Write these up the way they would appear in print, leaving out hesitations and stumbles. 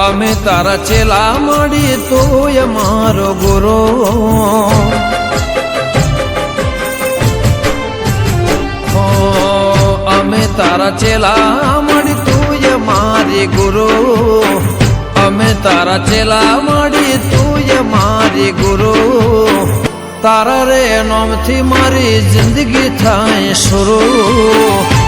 અમે તારા ચેલા મળી તું મારો ગુરુ અમે તારા ચેલા મળી તું મારી ગુરુ અમે તારા ચેલા મળી તું મારી ગુરુ તારા રે નામથી મારી જિંદગી થાય શરૂ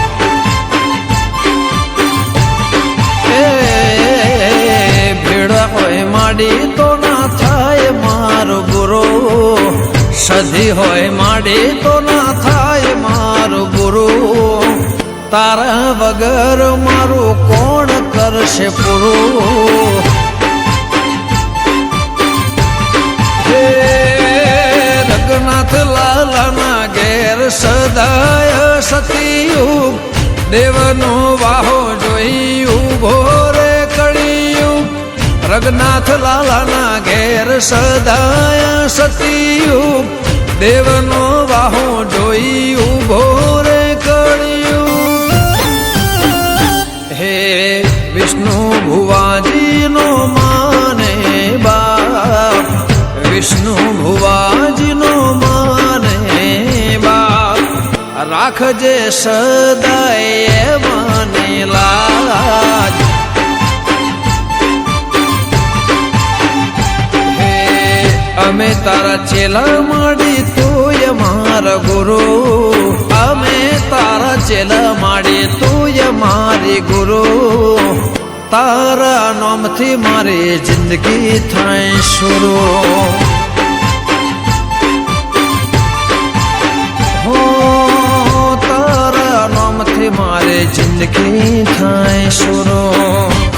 ભેડા હોય માડી તો ના થાય મારો ગુરુ સધી હોય માડી તો ના થાય મારો ગુરુ તારા વગર મારું કોણ કરશે પૂરું રઘુનાથ લાલાના ઘેર સદાય સતીયુગ દેવનો વાહો જોઈ ઉભો રે કળિયુગ રઘુનાથ લાલાના ઘેર સદાય સતીયુગ દેવનો વાહો જોઈ ઉભો રે કળિયુગ હે વિષ્ણુ ભુવાજીનો માને બાપ વિષ્ણુ ભુવાજીનો માને બાપ રાખજે સદાય મને લાજ હે અમે તારા ચેલા મળી તું મારા ગુરુ અમે તારા ચેલા મળી તું મારી ગુરુ તારા નામથી મારી જિંદગી થાય શરૂ મારે જિંદગી થાય શરૂ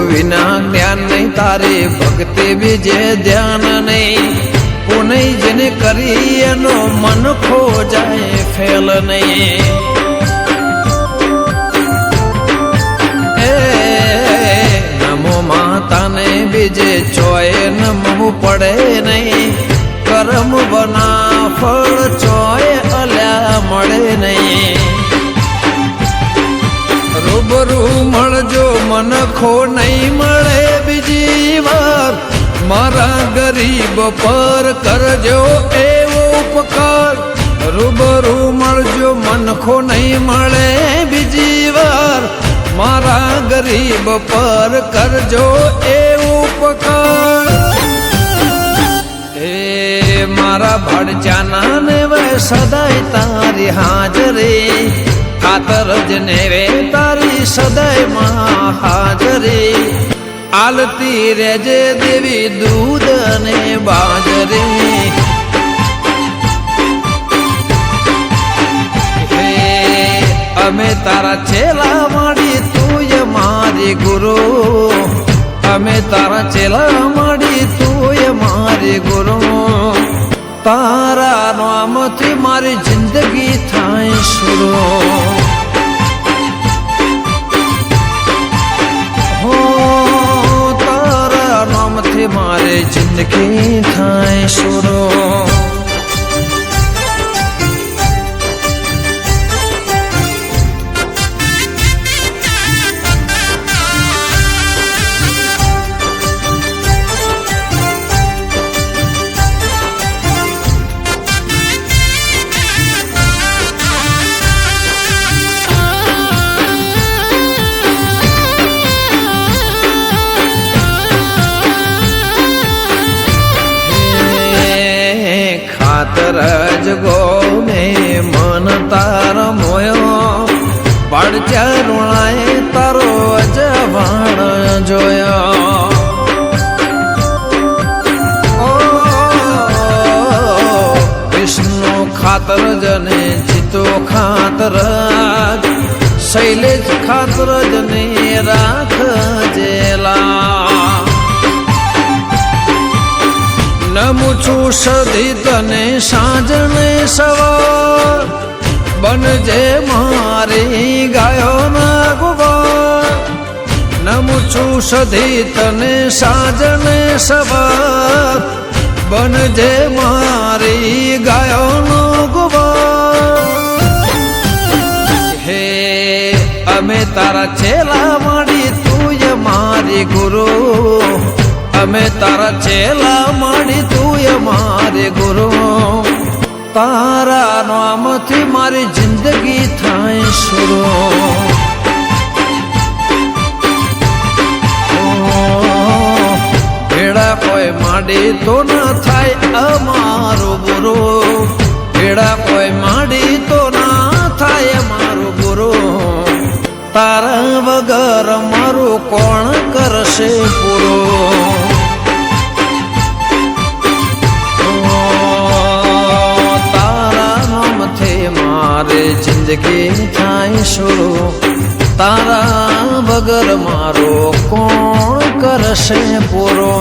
વિના જ્ઞાન નહીં તારી ભક્તિ બીજે ધ્યાન નહીં પુનઃ જેને કરી એનો મન ખો જાય ફેલ નહીં એ નમો માતાને બીજે ચોય નમવું પડે નહીં કર્મ બના ફળ ચોય અલ્યા મળે નહીં રૂબરૂ મળજો મન ખો નહીં મળે બીજી વાર મારા ગરીબ પર કરજો એવો ઉપકાર રૂબરૂ મળજો મન ખો નહીં મળે બીજી વાર મારા ગરીબ પર કરજો એવો ઉપકાર એ મારા ભડજાના ને વે સદાય તારી હાજરી ખાતર જ નેવે તારી સદાય માં હાજરી આલતી રેજે દેવી દૂધ અને બાજરી હે અમે તારા ચેલા મળી તું મારી ગુરુ અમે તારા ચેલા મળી તું મારી ગુરુ તારા નામથી મારી જિંદગી થાય શરૂ તારા નામથી મારી જિંદગી થાય શરૂ ખાતરજ ગો મેં મન તાર મોયો પડચા ઋણાએ તારો અજવાણ જોયો વિષ્ણુ ખાતર જને જીતો ખાતર શૈલેષ ખાતર જને રાખજેલા નમું છું સધી તને સાંજ ને સવાર બનજે મારી ગાયો ના ગોવાર નમું છું સધી તને સાંજ ને સવાર બનજે મારી ગાયો નો ગોવાર હે અમે તારા ચેલા માડી તુંય મારી ગુરુ અમે તારા ચેલા માડી તુંય મારી ગુરુ તારા નામથી મારી જિંદગી થાય શરૂ ભેડા કોઈ માડી તો ના થાય અમારો ગુરુ ભેડા કોઈ માડી તો ના થાય અમારો ગુરુ તારા વગર મારું કોણ કરશે પૂરો મારે જિંદગી થાય શરૂ તારા વગર મારો કોણ કરશે પૂરો